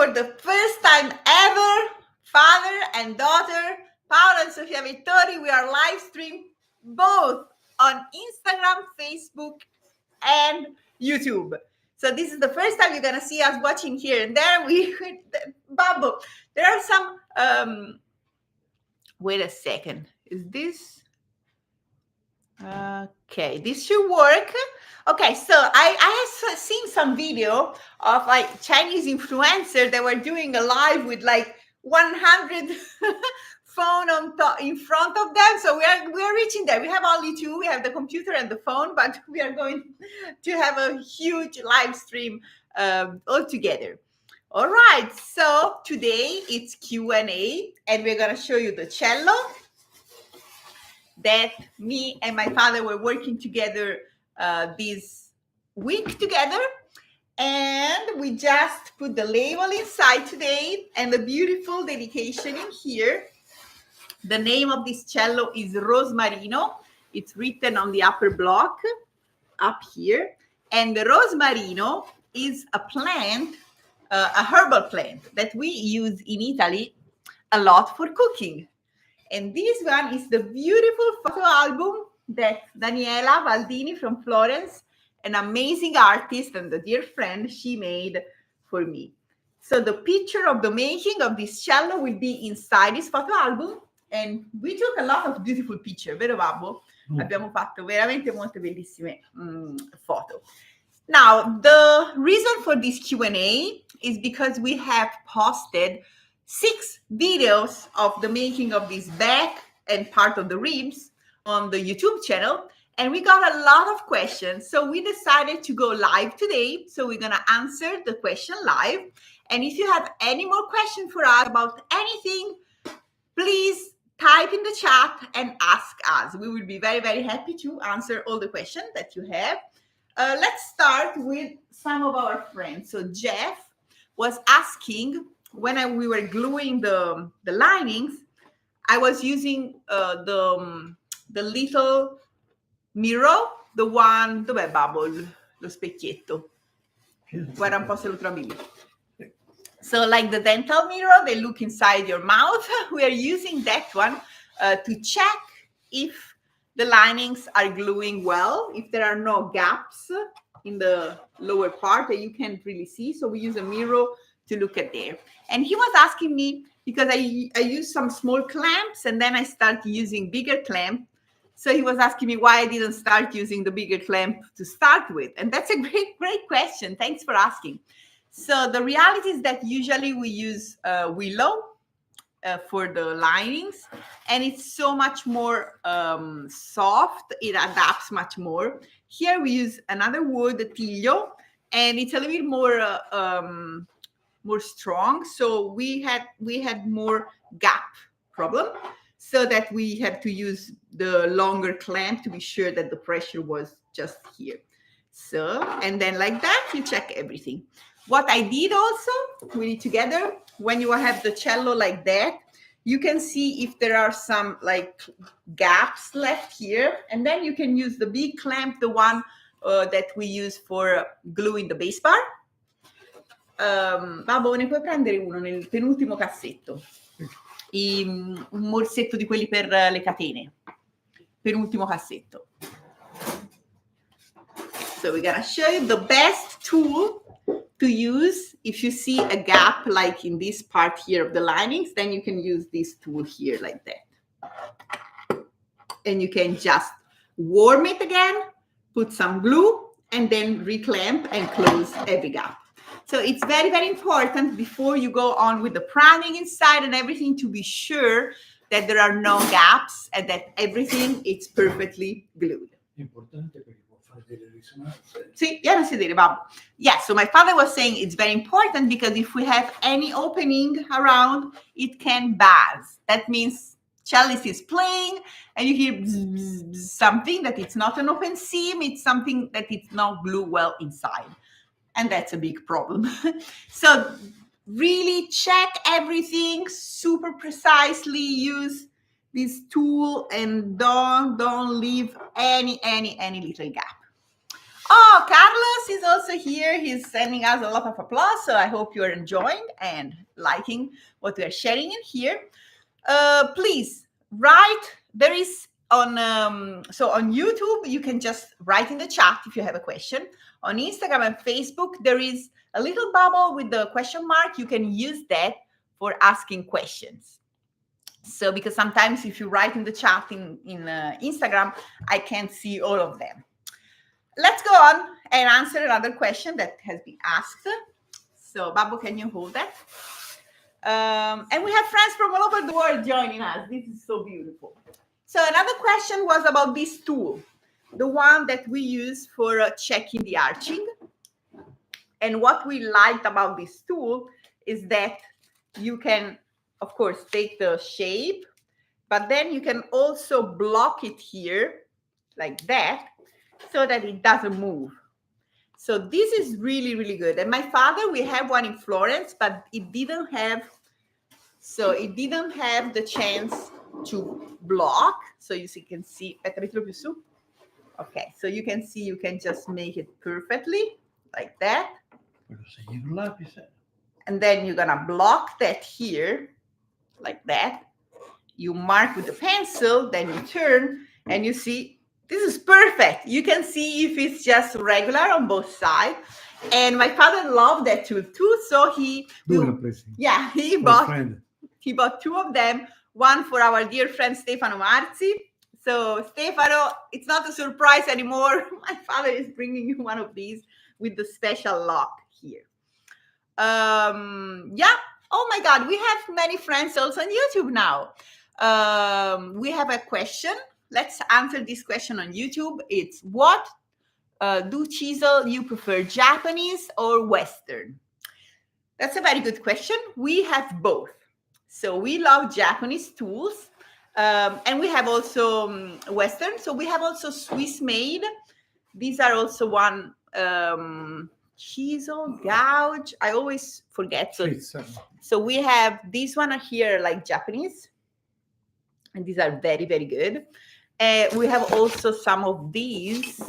for the first time ever, father and daughter, Paolo and Sofia Vettori, we are live stream both on Instagram, Facebook, and YouTube. So this is the first time you're gonna see us watching here and there. Babbo, there are some. Wait a second. Is this? Okay, this should work. Okay, so I have seen some video of like Chinese influencers that were doing a live with like 100 phone on top in front of them. So we are reaching there. We have only two. We have the computer and the phone, but we are going to have a huge live stream all together. All right. So today it's Q&A, and we're gonna show you the cello that me and my father were working together this week together, and we just put the label inside today and the beautiful dedication in here. The name of this cello is Rosmarino. It's written on the upper block up here, and the Rosmarino is a plant, a herbal plant that we use in Italy a lot for cooking. And this one is the beautiful photo album that Daniela Baldini from Florence, an amazing artist and a dear friend, she made for me. So the picture of the making of this cello will be inside this photo album. And we took a lot of beautiful pictures, vero Babbo? Abbiamo fatto veramente molte bellissime foto. Now, the reason for this Q&A is because we have posted 6 videos of the making of this back and part of the ribs on the YouTube channel, and we got a lot of questions. So we decided to go live today. So we're going to answer the question live. And if you have any more questions for us about anything, please type in the chat and ask us. We will be very, very happy to answer all the questions that you have. Let's start with some of our friends. So Jeff was asking, when we were gluing the linings, I was using the little mirror, the one, dov'è Babbo? Lo specchietto. Guarda un po' se lo trovi lì. So like the dental mirror, they look inside your mouth. We are using that one to check if the linings are gluing well, if there are no gaps in the lower part that you can't really see. So we use a mirror to look at there. And he was asking me, because I use some small clamps and then I start using bigger clamp. So he was asking me why I didn't start using the bigger clamp to start with. And that's a great question. Thanks for asking. So the reality is that usually we use willow for the linings, and it's so much more soft. It adapts much more. Here we use another wood, the tiglio, and it's a little bit more strong. So we had more gap problem, so that we had to use the longer clamp to be sure that the pressure was just here. So, and then like that, you check everything. What I did also, we did together, when you have the cello like that, you can see if there are some like gaps left here, and then you can use the big clamp, the one that we use for gluing the bass bar. Babbo, ne puoi prendere uno nel penultimo cassetto? Un morsetto di quelli per le catene. Penultimo cassetto. So we're gonna show you the best tool to use. If you see a gap like in this part here of the linings, then you can use this tool here like that. And you can just warm it again, put some glue, and then reclamp and close every gap. So it's very, very important before you go on with the priming inside and everything to be sure that there are no gaps and that everything is perfectly glued. Sì, vieni a sedere, Babbo. Yeah, so my father was saying it's very important because if we have any opening around, it can buzz. That means cellist is playing and you hear bzz, bzz, bzz, something that it's not an open seam, it's something that it's not glued well inside. And that's a big problem. So really check everything super precisely, use this tool, and don't leave any little gap. Oh, Carlos is also also here. He's sending us a lot of applause. So I hope you are enjoying and liking what we are sharing in here. Please write. There is on YouTube, you can just write in the chat if you have a question. On Instagram and Facebook, there is a little bubble with the question mark. You can use that for asking questions. So because sometimes if you write in the chat in Instagram, I can't see all of them. Let's go on and answer another question that has been asked. So Babbo, can you hold that? And we have friends from all over the world joining us. This is so beautiful. So another question was about this tool, the one that we use for checking the arching. And what we liked about this tool is that you can, of course, take the shape, but then you can also block it here like that so that it doesn't move. So this is really, really good. And my father, we have one in Florence, but it didn't have the chance to block. So you can see, okay, so you can see, you can just make it perfectly like that. And then you're gonna block that here like that. You mark with the pencil, then you turn and you see, this is perfect. You can see if it's just regular on both sides. And my father loved that tool too. So he bought two of them, one for our dear friend Stefano Marzi. So Stefano, it's not a surprise anymore. My father is bringing you one of these with the special lock here. Oh my God, we have many friends also on YouTube now. We have a question. Let's answer this question on YouTube. It's what do Chisel you prefer, Japanese or Western? That's a very good question. We have both. So we love Japanese tools, and we have also Western. So we have also Swiss made. These are also one Chisel, gouge. I always forget. So we have these one here like Japanese, and these are very, very good. We have also some of these.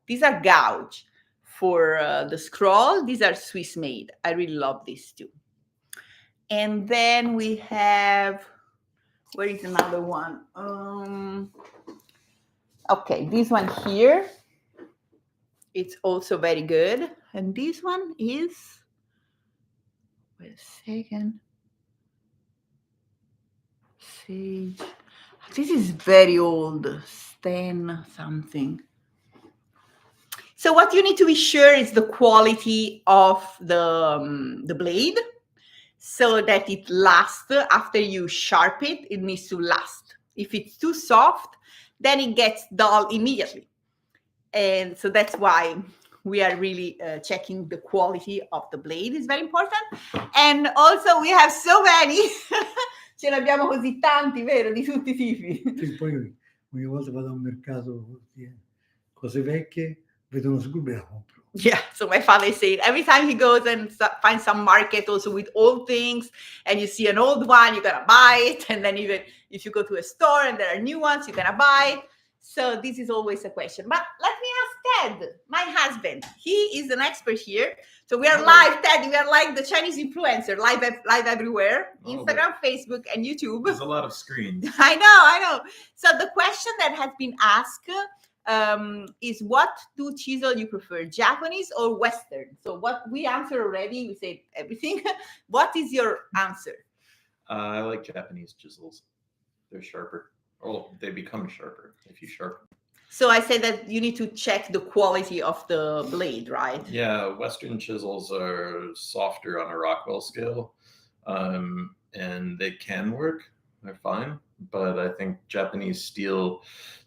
These are gouge for the scroll. These are Swiss made. I really love these too. And then we have, where is another one? Okay, this one here. It's also very good. And this one is, wait a second. Sage. This is very old. Stan something. So what you need to be sure is the quality of the blade, so that it lasts after you sharp it. It needs to last. If it's too soft, then it gets dull immediately. And so that's why we are really checking the quality of the blade. It's very important. And also we have so many. Ce ne abbiamo così tanti, vero? Di tutti i tipi. Sì, poi ogni volta vado a un mercato, cose vecchie, vedono subito e la compro. Yeah, so my father said every time he goes and finds some market also with old things, and you see an old one, you're gonna buy it. And then even if you go to a store and there are new ones, you're gonna buy it. So this is always a question. But let me ask Ted, my husband. He is an expert here. So we are live, Ted. We are like the Chinese influencer, live everywhere. Instagram, Facebook, and YouTube. There's a lot of screens. I know. So the question that has been asked is what do Chisel you prefer, Japanese or Western? So what we answered already, we said everything. What is your answer? I like Japanese chisels. They're sharper. Or they become sharper if you sharpen. So I said that you need to check the quality of the blade, right? Yeah, Western chisels are softer on a Rockwell scale, and they can work. They're fine, but I think Japanese steel,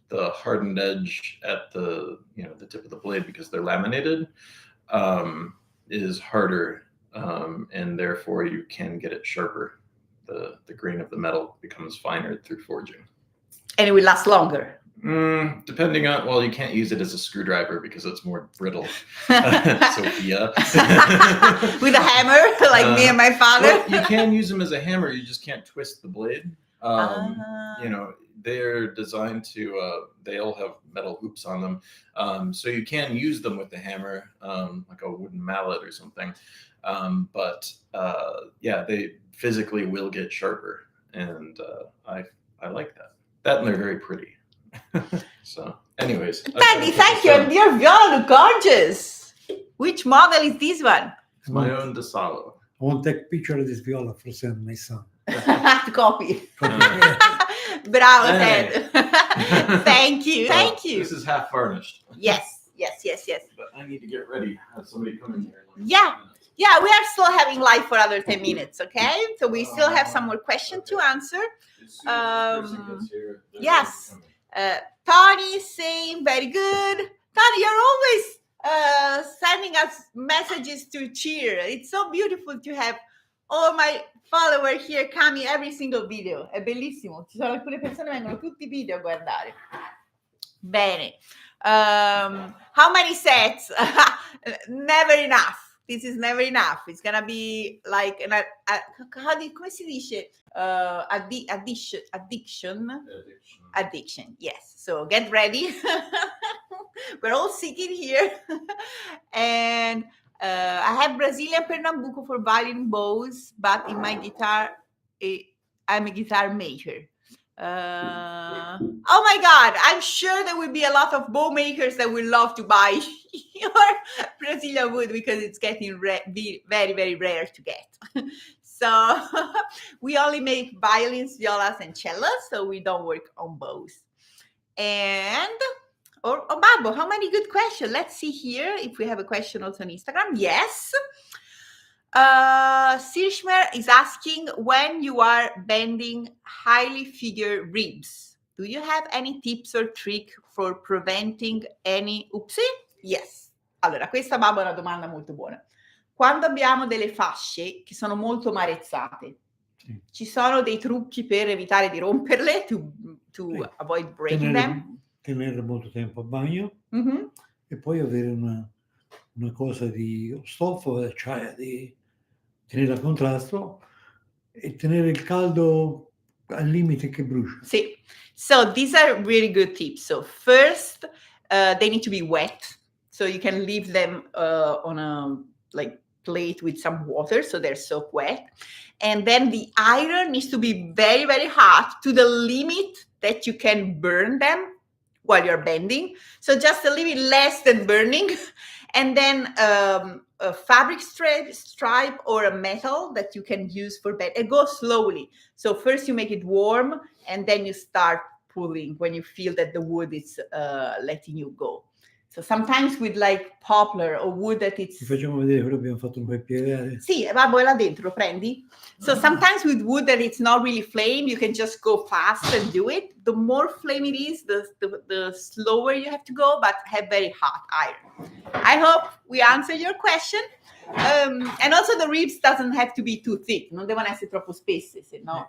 the hardened edge at the tip of the blade, because they're laminated, is harder, and therefore you can get it sharper. The grain of the metal becomes finer through forging. And it will last longer. Depending on, well, you can't use it as a screwdriver because it's more brittle. Sofia. With a hammer, like me and my father. Well, you can use them as a hammer. You just can't twist the blade. You know, they're designed to, they all have metal hoops on them. So you can use them with the hammer, like a wooden mallet or something. But yeah, they physically will get sharper. And I like that. That and they're very pretty. So anyways. Daddy, thank you. And your viola look gorgeous. Which model is this one? It's my own DeSalo. I want to take a picture of this viola for send my son. Copy. Hey. Bravo, Ted. Thank you. Well, Thank you. This is half varnished. Yes. But I need to get ready. Have somebody come in here. In like Yeah. 5 minutes. Yeah, we are still having live for another 10 minutes, okay? So we still have some more questions to answer. As soon as the person gets here, they're yes. gonna come in. Tony saying very good. Tony, you're always sending us messages to cheer. It's so beautiful to have all my followers here coming every single video. È bellissimo. Ci sono alcune persone che vengono tutti i video a guardare. Bene. How many sets? Never enough. This is never enough. It's gonna be like come si dice? Addiction. Yes. So get ready. We're all sitting here, and I have Brazilian Pernambuco for violin bows, but in my guitar, I'm a guitar maker. Oh my God, I'm sure there will be a lot of bow makers that will love to buy your Brazilian wood because it's getting very, very rare to get. So we only make violins, violas, and cellos, so we don't work on bows. And, Babbo, how many good questions? Let's see here if we have a question also on Instagram. Yes. Sirshmer is asking, when you are bending highly figured ribs, do you have any tips or trick for preventing any oopsie? Yes. Allora, questa Babbo è una domanda molto buona. Quando abbiamo delle fasce che sono molto marezzate, ci sono dei trucchi per evitare di romperle, to avoid breaking them? Tenere molto tempo a bagno e poi avere una cosa di stoffa, acciaia, di tenere a contrasto e tenere il caldo al limite che brucia. Sì. So these are really good tips. So first, they need to be wet. So you can leave them on a plate with some water, so they're soak wet. And then the iron needs to be very, very hot to the limit that you can burn them while you're bending. So just a little bit less than burning. And then a fabric stripe or a metal that you can use for bend. It goes slowly. So first you make it warm and then you start pulling when you feel that the wood is letting you go. So sometimes with like poplar or wood that it's... Ti facciamo vedere quello che abbiamo fatto un po' piegare. Sì, Babbo, è là dentro, prendi. So sometimes with wood that it's not really flame, you can just go fast and do it. The more flame it is, the slower you have to go, but have very hot iron. I hope we answered your question. And also the ribs doesn't have to be too thick. Non devono essere troppo spesse, se no...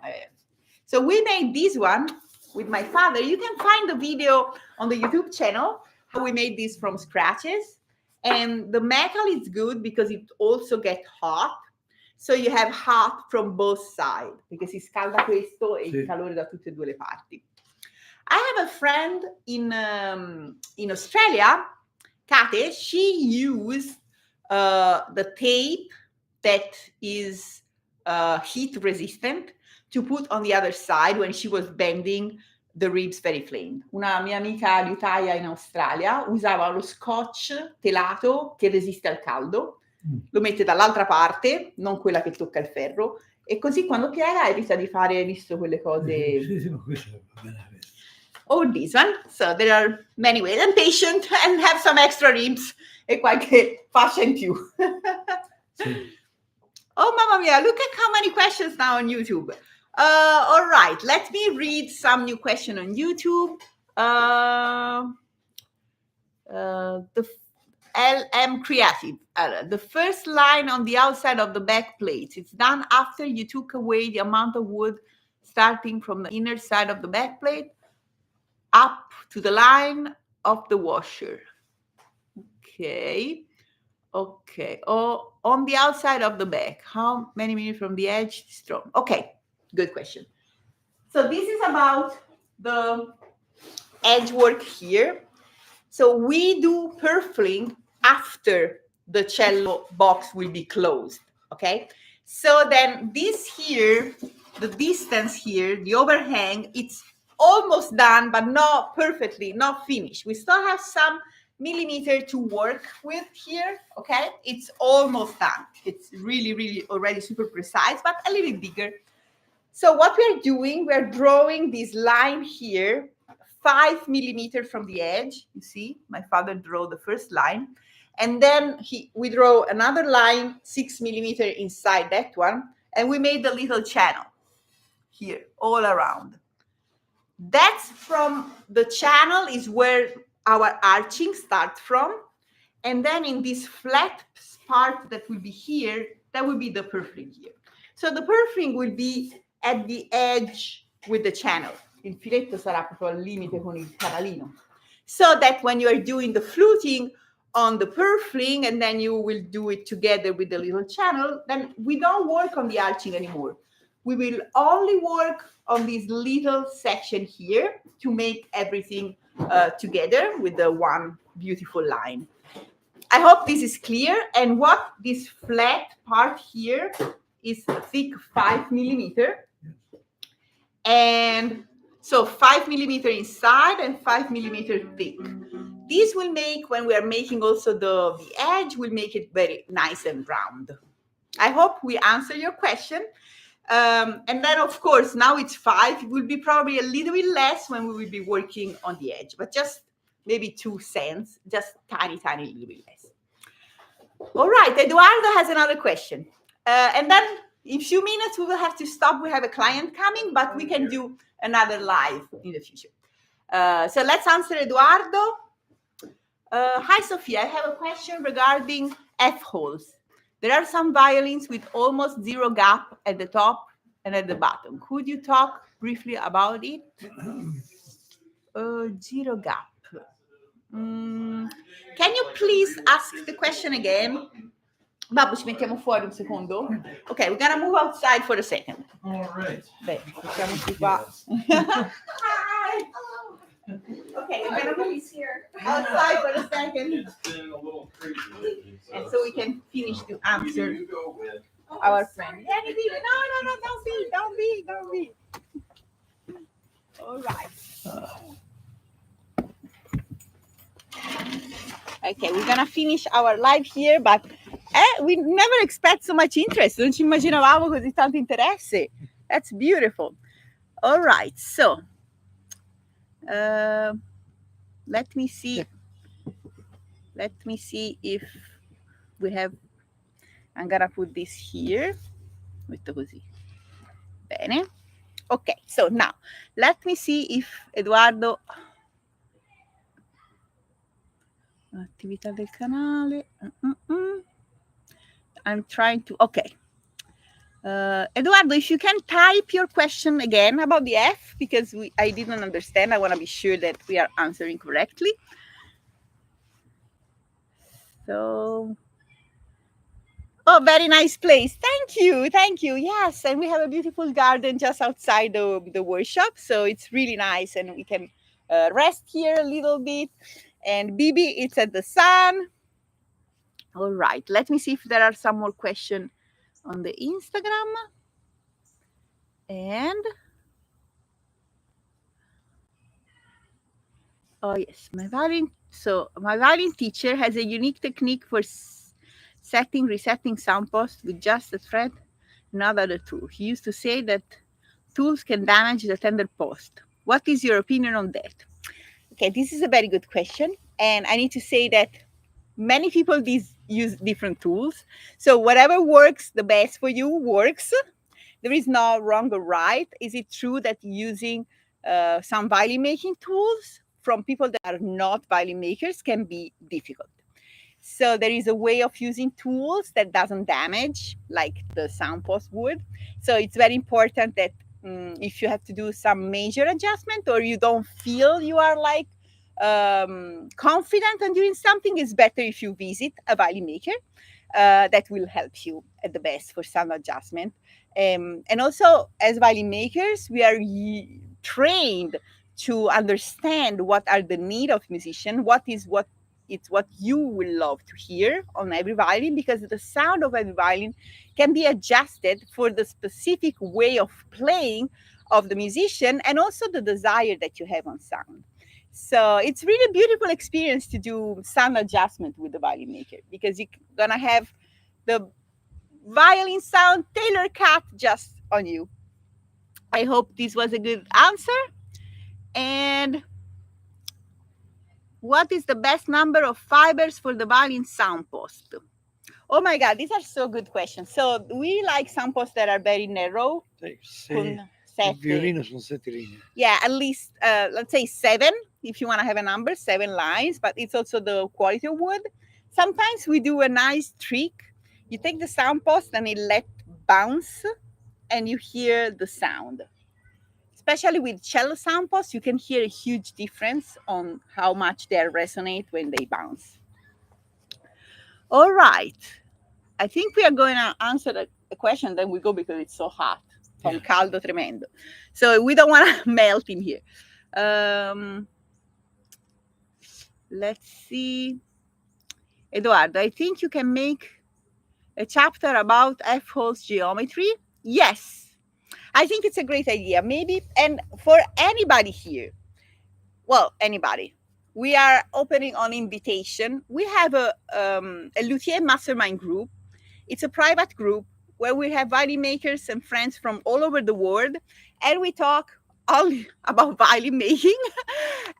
So we made this one with my father. You can find the video on the YouTube channel. We made this from scratches, and the metal is good because it also gets hot, so you have hot from both sides, perché si scalda questo e il calore da tutte e due le parti. I have a friend in Australia, Kate. She used the tape that is heat resistant to put on the other side when she was bending the ribs very flame. Una mia amica liutaia in Australia usava lo scotch telato che resiste al caldo, lo mette dall'altra parte, non quella che tocca il ferro, e così quando piega evita di fare, visto quelle cose... Sì, ma questo va bene. Or this one. So there are many ways. I'm patient and have some extra ribs e qualche fascia in più. Sì. Oh, mamma mia, look at how many questions now on YouTube. All right, let me read some new question on YouTube. The LM Creative. The first line on the outside of the back plate. It's done after you took away the amount of wood starting from the inner side of the back plate up to the line of the washer. Okay. Oh, on the outside of the back. How many minutes from the edge? Strong. Okay. Good question. So this is about the edge work here. So we do purfling after the cello box will be closed, okay? So then this here, the distance here, the overhang, it's almost done, but not perfectly, not finished. We still have some millimeter to work with here, okay? It's almost done. It's really, really already super precise, but a little bit bigger. So what we're doing, we're drawing this line here, 5 millimeters from the edge. You see, my father drew the first line. And then we draw another line, 6 millimeters inside that one. And we made a little channel here, all around. That's from the channel is where our arching starts from. And then in this flat part that will be here, that will be the purfling here. So the purfling will be at the edge with the channel. Il filetto sarà proprio al limite con il canalino. So that when you are doing the fluting on the purfling and then you will do it together with the little channel, then we don't work on the arching anymore. We will only work on this little section here to make everything together with the one beautiful line. I hope this is clear. And what this flat part here is thick 5 millimeters. And so 5 millimeters inside and 5 millimeters thick. This will make, when we are making also the edge, will make it very nice and round. I hope we answer your question. And then, of course, now it's 5. It will be probably a little bit less when we will be working on the edge, but just maybe 2 cents, just tiny, tiny little bit less. All right, Eduardo has another question. And then in a few minutes, we will have to stop. We have a client coming, but we can do another live in the future. So let's answer Eduardo. Hi, Sofia. I have a question regarding F-holes. There are some violins with almost 0 gap at the top and at the bottom. Could you talk briefly about it? 0 gap. Can you please ask the question again? Babbo, ci mettiamo fuori un secondo? Okay, we're gonna move outside for a second. All right. Beh, mettiamoci qua. Hi. Okay, we're gonna move here outside for a second. It's been a little crazy lately, And so we can finish to answer our friend. No, don't be. All right. Okay, we're gonna finish our live here, but we never expect so much interest. Non ci immaginavamo così tanto interesse. That's beautiful. All right, so let me see if we have. I'm gonna put this here. Metto così. Bene. Okay, so now let me see if Eduardo. Attività del canale. I'm trying to. Okay. Eduardo, if you can type your question again about the F, because I didn't understand. I want to be sure that we are answering correctly. So, oh, very nice place. Thank you. Yes, and we have a beautiful garden just outside the workshop. So it's really nice, and we can rest here a little bit. And Bibi, it's at the sun. All right, let me see if there are some more questions on the Instagram. And oh yes, my violin teacher has a unique technique for resetting sound posts with just a thread, not other tool. He used to say that tools can damage the tender post. What is your opinion on that? Okay, this is a very good question. And I need to say that many people use different tools. So whatever works the best for you works. There is no wrong or right. Is it true that using some violin making tools from people that are not violin makers can be difficult? So there is a way of using tools that doesn't damage like the sound post would. So it's very important that if you have to do some major adjustment or you don't feel you are like confident on doing something, it's better if you visit a violin maker. that will help you at the best for sound adjustment. And also, as violin makers, we are trained to understand what are the need of musician, what you will love to hear on every violin, because the sound of every violin can be adjusted for the specific way of playing of the musician and also the desire that you have on sound. So it's really a beautiful experience to do sound adjustment with the violin maker, because you're gonna have the violin sound tailor-cut just on you. I hope this was a good answer. And what is the best number of fibers for the violin sound post? Oh my God, these are so good questions. So we like sound posts that are very narrow. Il violino sono 7 linee. Yeah, at least, let's say 7, if you want to have a number, 7 lines, but it's also the quality of wood. Sometimes we do a nice trick. You take the sound post and it let bounce and you hear the sound. Especially with cello sound posts, you can hear a huge difference on how much they resonate when they bounce. All right. I think we are going to answer a question, then we go because it's so hot. From caldo tremendo. So we don't want to melt in here. Let's see. Eduardo, I think you can make a chapter about F-holes geometry. Yes, I think it's a great idea. Maybe, and for anybody here, well, anybody, we are opening on invitation. We have a luthier mastermind group. It's a private group where we have violin makers and friends from all over the world, and we talk only about violin making,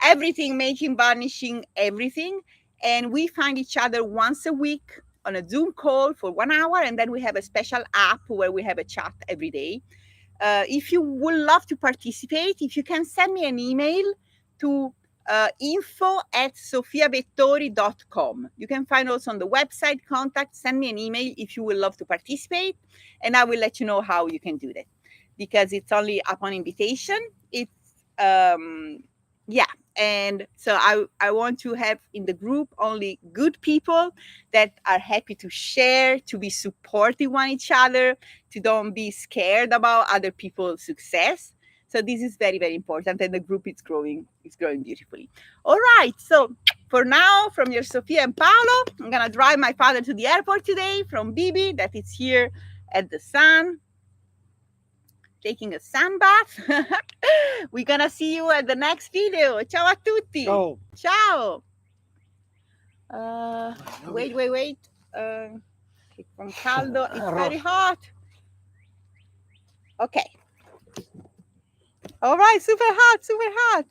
everything, making, varnishing, everything. And we find each other once a week on a Zoom call for 1 hour, and then we have a special app where we have a chat every day. If you would love to participate, if you can send me an email to info@sofiavettori.com. You can find also on the website contact, send me an email if you would love to participate, and I will let you know how you can do that, because it's only upon invitation. It's and so I want to have in the group only good people that are happy to share, to be supporting one each other, to don't be scared about other people's success. So this is very, very important, and the group is growing beautifully. All right, so for now, from your Sofia and Paolo, I'm gonna drive my father to the airport today from Bibi, that is here at the sun, taking a sun bath. We're gonna see you at the next video. Ciao a tutti. Ciao. Ciao. Wait. From caldo, it's very hot. Okay. All right, super hot, super hot.